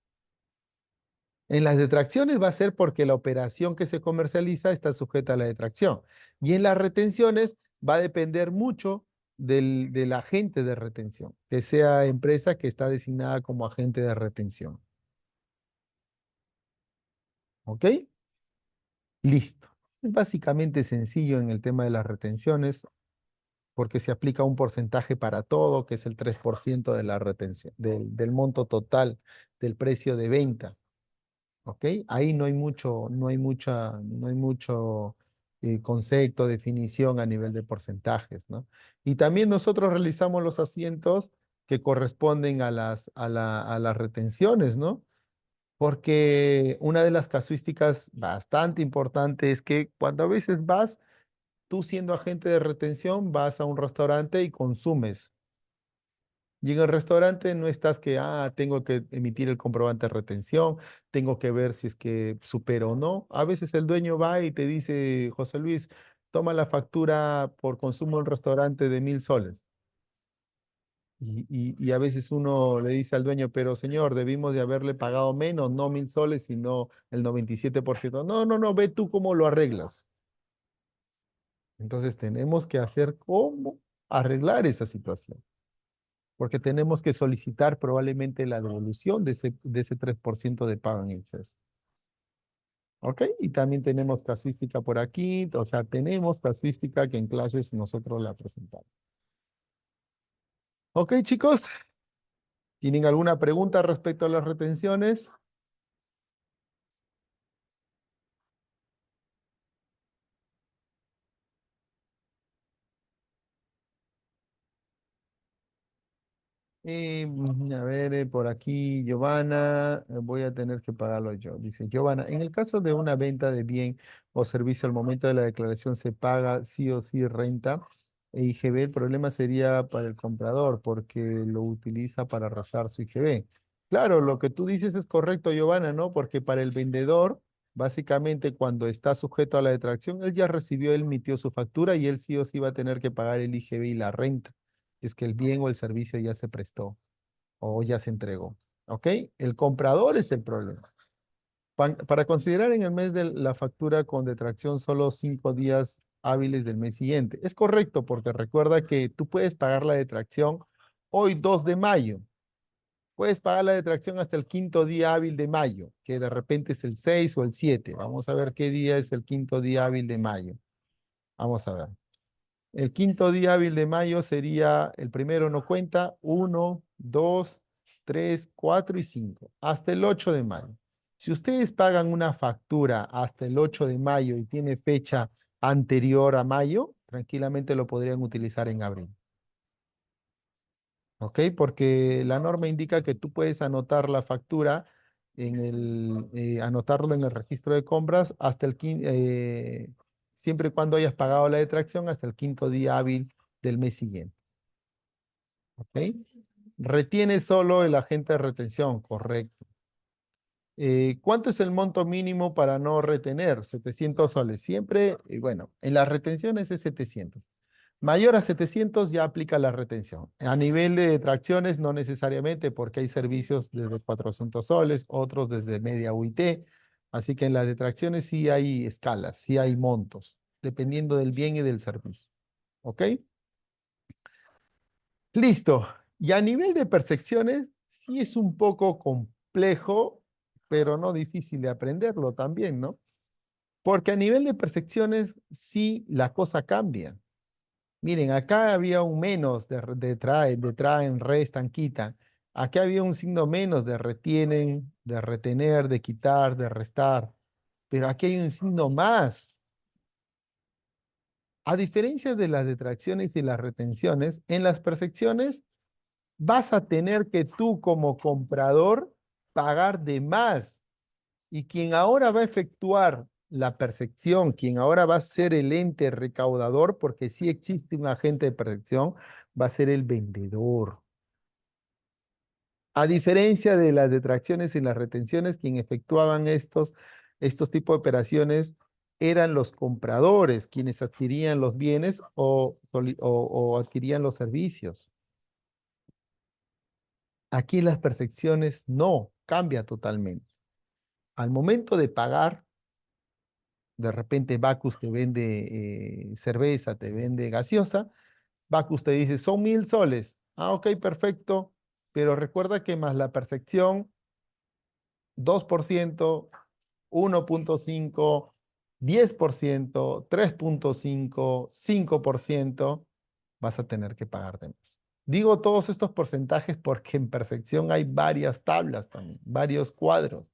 En las detracciones va a ser porque la operación que se comercializa está sujeta a la detracción. Y en las retenciones va a depender mucho del agente de retención, que sea empresa que está designada como agente de retención. ¿Ok? Listo. Es básicamente sencillo en el tema de las retenciones porque se aplica un porcentaje para todo, que es el 3% de la retención, del monto total del precio de venta. ¿Ok? Ahí no hay mucho concepto, definición a nivel de porcentajes, ¿no? Y también nosotros realizamos los asientos que corresponden a las retenciones, ¿no? Porque una de las casuísticas bastante importante es que cuando a veces vas, tú siendo agente de retención, vas a un restaurante y consumes. Y en el restaurante no estás que, tengo que emitir el comprobante de retención, tengo que ver si es que supero o no. A veces el dueño va y te dice, José Luis, toma la factura por consumo del restaurante de 1.000 soles. Y a veces uno le dice al dueño, pero señor, debimos de haberle pagado menos, no 1.000 soles, sino el 97%. No, no, no, ve tú cómo lo arreglas. Entonces tenemos que hacer cómo arreglar esa situación, porque tenemos que solicitar probablemente la devolución de ese 3% de pago en exceso. ¿Ok? Y también tenemos casuística por aquí, o sea, tenemos casuística que en clases nosotros la presentamos. ¿Ok, chicos? ¿Tienen alguna pregunta respecto a las retenciones? A ver, por aquí, Giovanna, voy a tener que pagarlo yo. Dice Giovanna, en el caso de una venta de bien o servicio al momento de la declaración se paga sí o sí renta e IGB, el problema sería para el comprador porque lo utiliza para arrastrar su IGB. Claro, lo que tú dices es correcto, Giovanna, ¿no? Porque para el vendedor, básicamente cuando está sujeto a la detracción, él ya recibió, él emitió su factura y él sí o sí va a tener que pagar el IGB y la renta es que el bien o el servicio ya se prestó o ya se entregó. ¿Ok? El comprador es el problema. Para considerar en el mes de la factura con detracción solo 5 días hábiles del mes siguiente. Es correcto porque recuerda que tú puedes pagar la detracción hoy 2 de mayo. Puedes pagar la detracción hasta el quinto día hábil de mayo, que de repente es el 6 o el 7. Vamos a ver qué día es el quinto día hábil de mayo. Vamos a ver. El quinto día hábil de mayo sería, el primero no cuenta, 1, 2, 3, 4 y 5, hasta el 8 de mayo. Si ustedes pagan una factura hasta el 8 de mayo y tiene fecha anterior a mayo, tranquilamente lo podrían utilizar en abril. ¿Ok? Porque la norma indica que tú puedes anotar la factura anotarlo en el registro de compras hasta siempre y cuando hayas pagado la detracción hasta el quinto día hábil del mes siguiente. ¿Ok? Retiene solo el agente de retención, correcto. ¿Cuánto es el monto mínimo para no retener? 700 soles. Siempre, bueno, en las retenciones es 700. Mayor a 700 ya aplica la retención. A nivel de tracciones no necesariamente porque hay servicios desde 400 soles, otros desde media UIT. Así que en las detracciones sí hay escalas, sí hay montos, dependiendo del bien y del servicio. ¿Ok? Listo. Y a nivel de percepciones, sí es un poco complejo, pero no difícil de aprenderlo también, ¿no? Porque a nivel de percepciones, sí, la cosa cambia. Miren, acá había un menos de traen, restan, quitan. Aquí había un signo menos de retienen, de retener, de quitar, de restar. Pero aquí hay un signo más. A diferencia de las detracciones y las retenciones, en las percepciones vas a tener que tú como comprador pagar de más. Y quien ahora va a efectuar la percepción, quien ahora va a ser el ente recaudador, porque sí existe un agente de percepción, va a ser el vendedor. A diferencia de las detracciones y las retenciones, quien efectuaban estos tipos de operaciones eran los compradores, quienes adquirían los bienes o adquirían los servicios. Aquí las percepciones no, cambia totalmente. Al momento de pagar, de repente Bacus te vende cerveza, te vende gaseosa, Bacus te dice, son 1.000 soles. Ah, ok, perfecto, pero recuerda que más la percepción, 2%, 1,5, 10%, 3,5, 5%, vas a tener que pagar de más. Digo todos estos porcentajes porque en percepción hay varias tablas también, varios cuadros.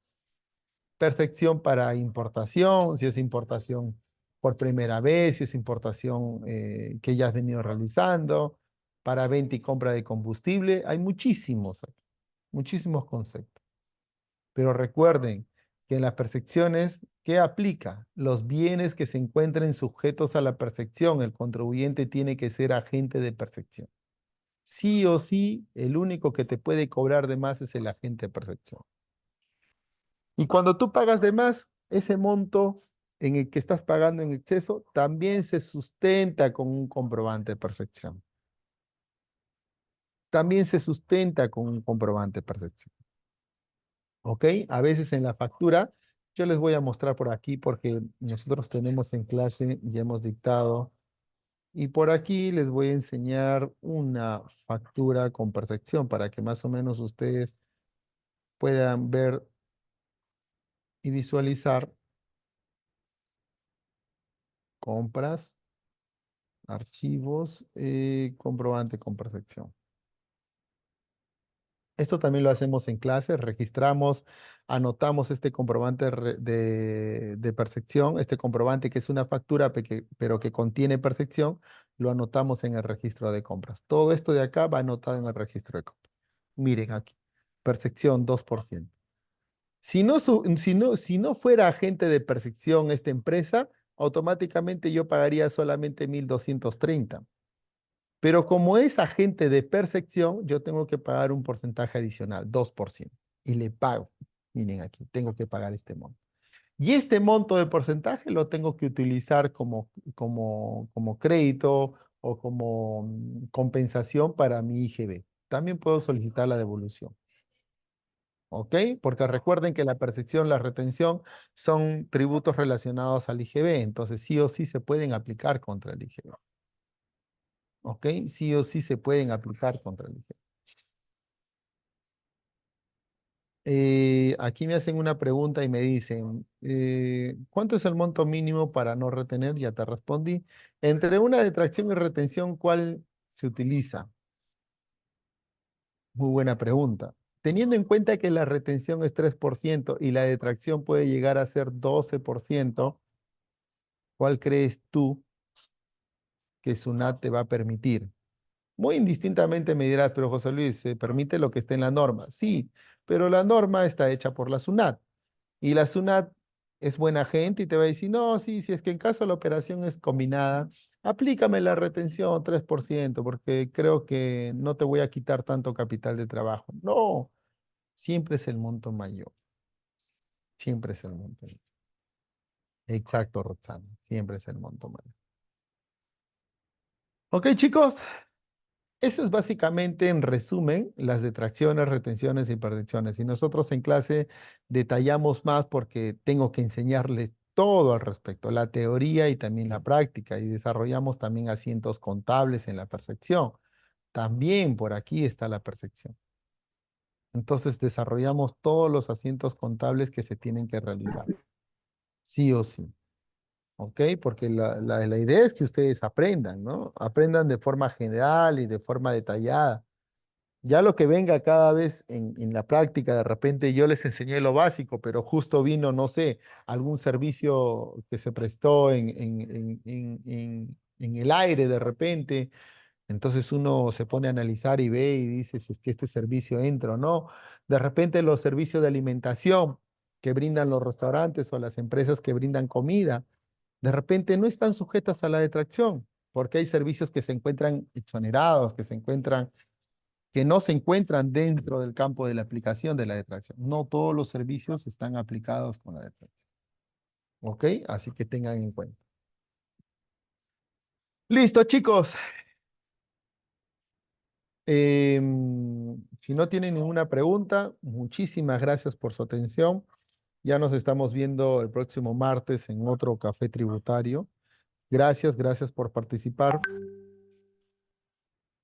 Percepción para importación, si es importación por primera vez, si es importación que ya has venido realizando, para venta y compra de combustible, hay muchísimos, muchísimos conceptos. Pero recuerden que en las percepciones, ¿qué aplica? Los bienes que se encuentren sujetos a la percepción, el contribuyente tiene que ser agente de percepción. Sí o sí, el único que te puede cobrar de más es el agente de percepción. Y cuando tú pagas de más, ese monto en el que estás pagando en exceso también se sustenta con un comprobante de percepción. También se sustenta con un comprobante de percepción. ¿Ok? A veces en la factura, yo les voy a mostrar por aquí porque nosotros tenemos en clase, ya hemos dictado, y por aquí les voy a enseñar una factura con percepción para que más o menos ustedes puedan ver y visualizar compras, archivos, comprobante con percepción. Esto también lo hacemos en clase, registramos, anotamos este comprobante de percepción, este comprobante que es una factura pero que contiene percepción, lo anotamos en el registro de compras. Todo esto de acá va anotado en el registro de compras. Miren aquí, percepción 2%. Si no fuera agente de percepción esta empresa, automáticamente yo pagaría solamente 1.230. Pero como es agente de percepción, yo tengo que pagar un porcentaje adicional, 2%. Y le pago. Miren aquí, tengo que pagar este monto. Y este monto de porcentaje lo tengo que utilizar como crédito o como compensación para mi IGB. También puedo solicitar la devolución. ¿Ok? Porque recuerden que la percepción, la retención son tributos relacionados al IGB. Entonces, sí o sí se pueden aplicar contra el IGB. ¿Ok? Sí o sí se pueden aplicar contra el IGB. Aquí me hacen una pregunta y me dicen, ¿cuánto es el monto mínimo para no retener? Ya te respondí. Entre una detracción y retención, ¿cuál se utiliza? Muy buena pregunta. Teniendo en cuenta que la retención es 3% y la detracción puede llegar a ser 12%, ¿cuál crees tú que SUNAT te va a permitir? Muy indistintamente me dirás, pero José Luis, se permite lo que esté en la norma. Sí, pero la norma está hecha por la SUNAT. Y la SUNAT es buena gente y te va a decir, no, sí, si es que en caso la operación es combinada, aplícame la retención 3% porque creo que no te voy a quitar tanto capital de trabajo. No, siempre es el monto mayor. Siempre es el monto mayor. Exacto, Roxana. Siempre es el monto mayor. Ok, chicos. Eso es básicamente, en resumen, las detracciones, retenciones y percepciones. Y nosotros en clase detallamos más porque tengo que enseñarles todo al respecto, la teoría y también la práctica. Y desarrollamos también asientos contables en la percepción. También por aquí está la percepción. Entonces desarrollamos todos los asientos contables que se tienen que realizar, sí o sí. ¿ok? Porque la idea es que ustedes aprendan, ¿no? Aprendan de forma general y de forma detallada. Ya lo que venga cada vez en la práctica, de repente yo les enseñé lo básico, pero justo vino, no sé, algún servicio que se prestó en el aire de repente. Entonces uno se pone a analizar y ve y dice si es que este servicio entra o no. De repente los servicios de alimentación que brindan los restaurantes o las empresas que brindan comida, de repente no están sujetas a la detracción, porque hay servicios que se encuentran exonerados, que no se encuentran dentro del campo de la aplicación de la detracción. No todos los servicios están aplicados con la detracción. ¿Ok? Así que tengan en cuenta. Listo, chicos. Si no tienen ninguna pregunta, muchísimas gracias por su atención. Ya nos estamos viendo el próximo martes en otro café tributario. Gracias, gracias por participar.